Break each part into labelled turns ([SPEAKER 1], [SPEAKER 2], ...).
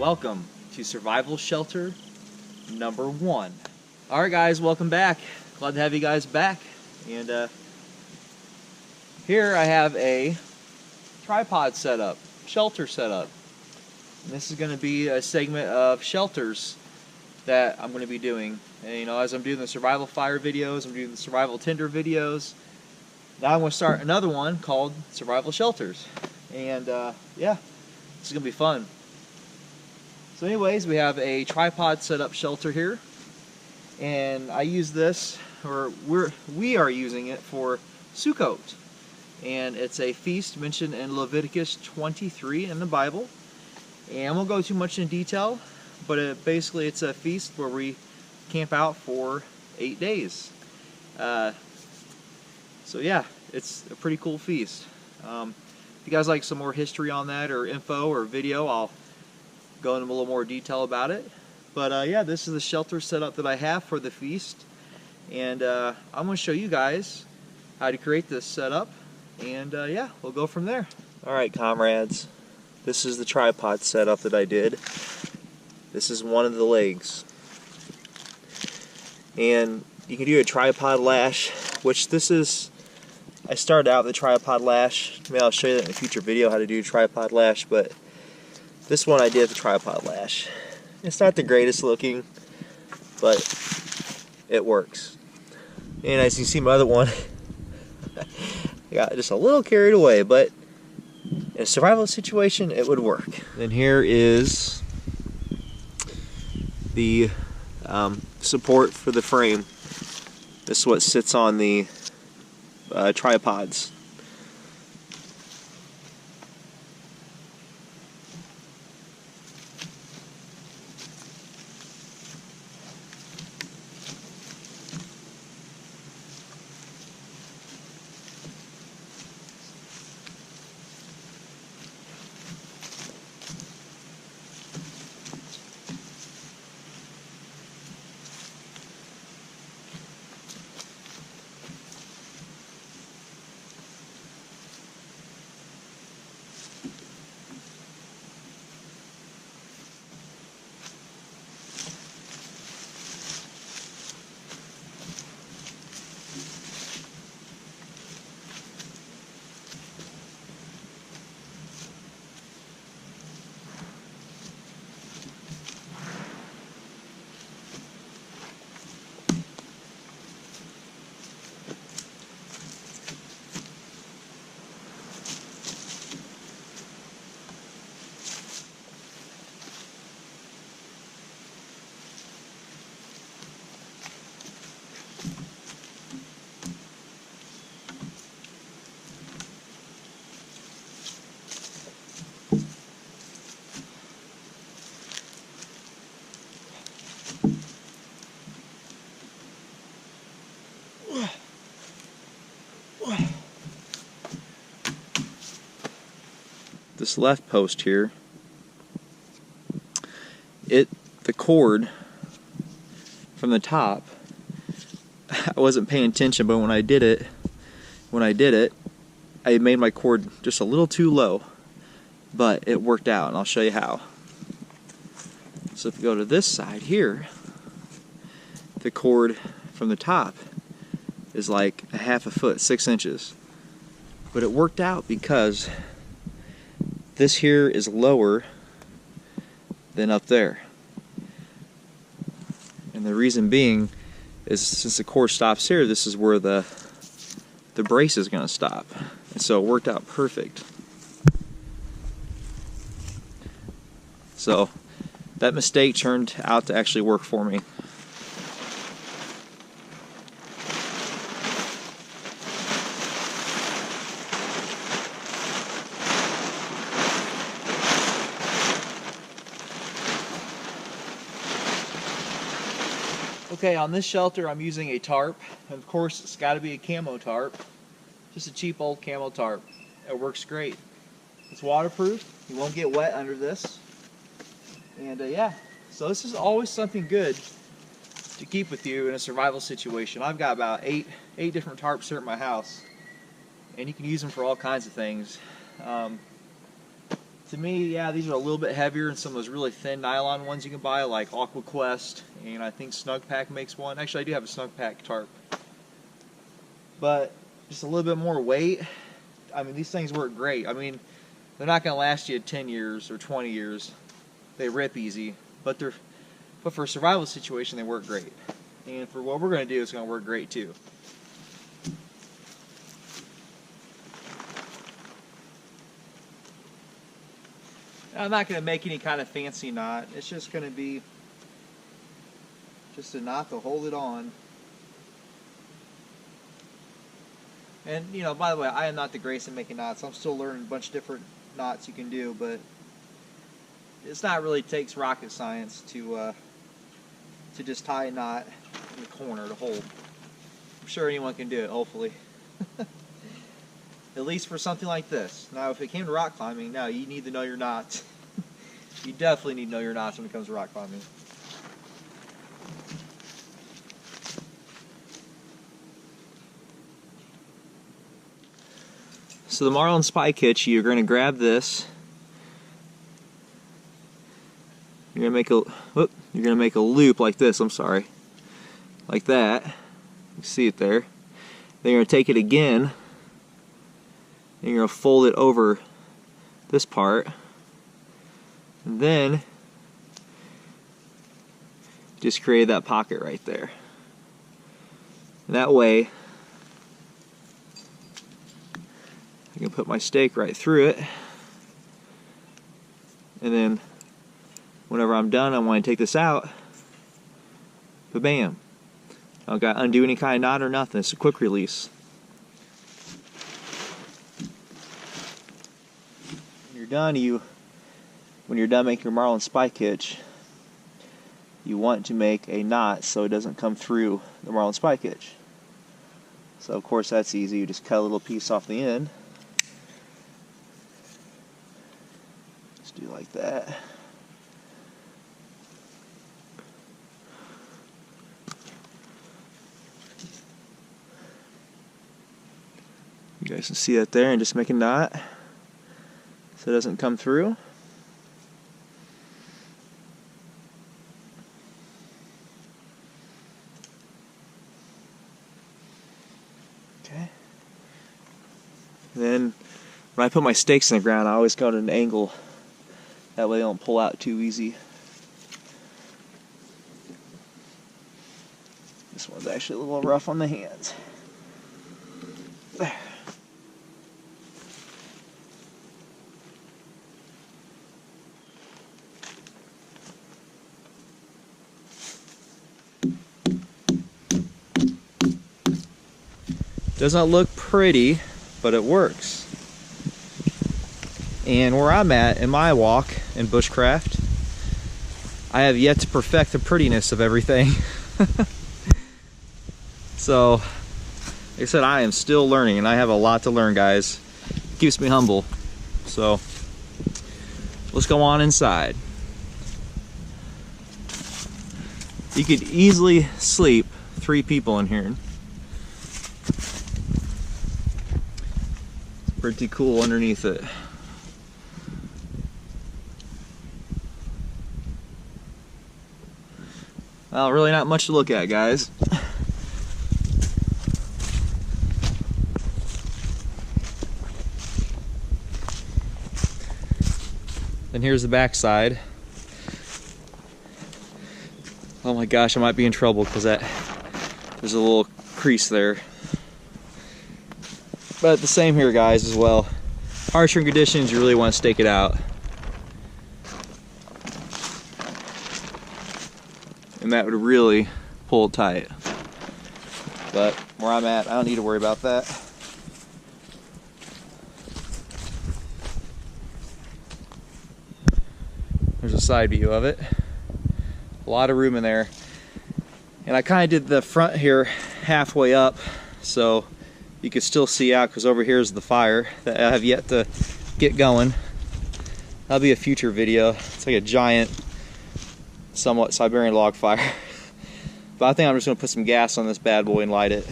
[SPEAKER 1] welcome to Survival Shelter number 1. Alright guys, welcome back. Glad to have you guys back. And here I have a tripod setup, shelter setup. And this is going to be a segment of shelters that I'm going to be doing. And you know, as I'm doing the survival fire videos, I'm doing the survival tinder videos. Now I'm going to start another one called Survival Shelters. And yeah, this is going to be fun. So anyways, we have a tripod setup shelter here. And I use this, or we are using it for Sukkot. And it's a feast mentioned in Leviticus 23 in the Bible. And I won't go too much in detail, but basically it's a feast where we camp out for 8 days. So yeah, it's a pretty cool feast. If you guys like some more history on that, or info, or video, I'll go into a little more detail about it. But yeah, this is the shelter setup that I have for the feast. And I'm going to show you guys how to create this setup. And yeah, we'll go from there. Alright comrades, this is the tripod setup that I did. This is one of the legs. And you can do a tripod lash, which this is, I started out with the tripod lash. Maybe I'll show you that in a future video how to do a tripod lash, but this one I did the tripod lash. It's not the greatest looking, but it works. And as you see my other one, I got just a little carried away, but in a survival situation it would work. Then here is the support for the frame. This is what sits on the tripods. This left post here, the cord from the top, I wasn't paying attention, but when I did it, I made my cord just a little too low, but it worked out, and I'll show you how. So if you go to this side here, the cord from the top is like a half a foot, 6 inches, but it worked out because this here is lower than up there. And the reason being is since the cord stops here, this is where the brace is going to stop. And so it worked out perfect. So that mistake turned out to actually work for me. Okay, on this shelter I'm using a tarp, and of course it's got to be a camo tarp, just a cheap old camo tarp. It works great. It's waterproof, you won't get wet under this, and yeah, so this is always something good to keep with you in a survival situation. I've got about eight different tarps here at my house, and you can use them for all kinds of things. To me, yeah, these are a little bit heavier than some of those really thin nylon ones you can buy, like AquaQuest, and I think Snug Pack makes one. Actually, I do have a Snug Pack tarp. But just a little bit more weight. I mean, these things work great. I mean, they're not going to last you 10 years or 20 years. They rip easy, but for a survival situation, they work great. And for what we're going to do, it's going to work great too. I'm not going to make any kind of fancy knot. It's just going to be just a knot to hold it on. And, you know, by the way, I am not the greatest at making knots. I'm still learning a bunch of different knots you can do, but it's not really takes rocket science to just tie a knot in the corner to hold. I'm sure anyone can do it, hopefully. At least for something like this. Now, if it came to rock climbing, no, you need to know your knots. You definitely need to know your knots when it comes to rock climbing. So the Marlin spike hitch, you're going to grab this. You're going to make a loop like this. I'm sorry, like that. You see it there. Then you're going to take it again. And you're going to fold it over this part. And then just create that pocket right there. And that way I can put my stake right through it. And then whenever I'm done, I want to take this out. But bam. I don't got to undo any kind of knot or nothing. It's a quick release. When you're done making your Marlin spike hitch, you want to make a knot so it doesn't come through the Marlin spike hitch. So of course that's easy. You just cut a little piece off the end. Just do like that. You guys can see that there, and just make a knot so it doesn't come through. Okay. Then when I put my stakes in the ground, I always go at an angle. That way they don't pull out too easy. This one's actually a little rough on the hands. There. Does not look pretty, but it works. And where I'm at in my walk in bushcraft, I have yet to perfect the prettiness of everything. So, like I said, I am still learning, and I have a lot to learn, guys. It keeps me humble. So, let's go on inside. You could easily sleep 3 people in here. Pretty cool underneath it. Well, really not much to look at, guys. Then here's the back side. Oh my gosh, I might be in trouble because there's a little crease there. But the same here, guys, as well. Harsher conditions, you really want to stake it out. And that would really pull it tight. But where I'm at, I don't need to worry about that. There's a side view of it. A lot of room in there. And I kind of did the front here halfway up, so you can still see out, because over here is the fire that I have yet to get going. That'll be a future video. It's like a giant, somewhat Siberian log fire. But I think I'm just going to put some gas on this bad boy and light it.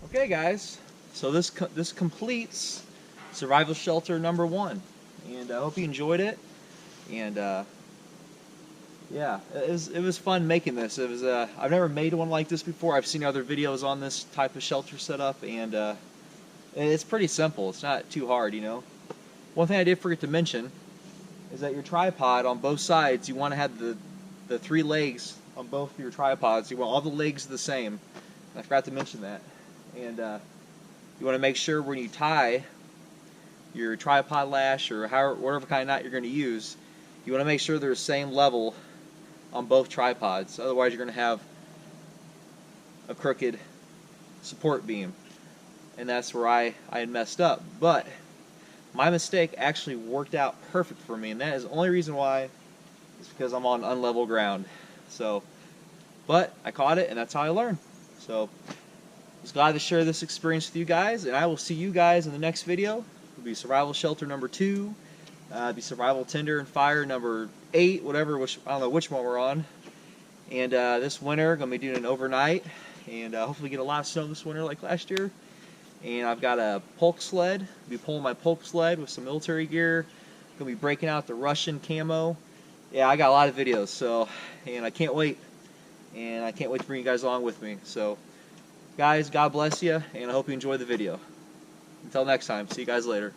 [SPEAKER 1] Okay, guys. So this completes survival shelter number 1. and I hope you enjoyed it. And yeah, it was fun making this. It was I've never made one like this before. I've seen other videos on this type of shelter setup, and it's pretty simple. It's not too hard, you know. One thing I did forget to mention is that your tripod on both sides, you want to have the 3 legs on both of your tripods. You want all the legs the same. I forgot to mention that. And you want to make sure when you tie your tripod lash or whatever kind of knot you're going to use, you want to make sure they're the same level on both tripods. Otherwise, you're going to have a crooked support beam. And that's where I had messed up. But my mistake actually worked out perfect for me, and that is the only reason why is because I'm on unlevel ground. So, but I caught it, and that's how I learned. So, I was glad to share this experience with you guys, and I will see you guys in the next video. It'll be survival shelter number 2. It'll be survival tinder and fire number 8, whatever. I don't know which one we're on. And this winter, gonna be doing an overnight, and hopefully get a lot of snow this winter like last year. And I've got a polk sled. I'll be pulling my polk sled with some military gear. Gonna be breaking out the Russian camo. Yeah, I got a lot of videos, so, and I can't wait. And I can't wait to bring you guys along with me. So, guys, God bless you, and I hope you enjoy the video. Until next time, see you guys later.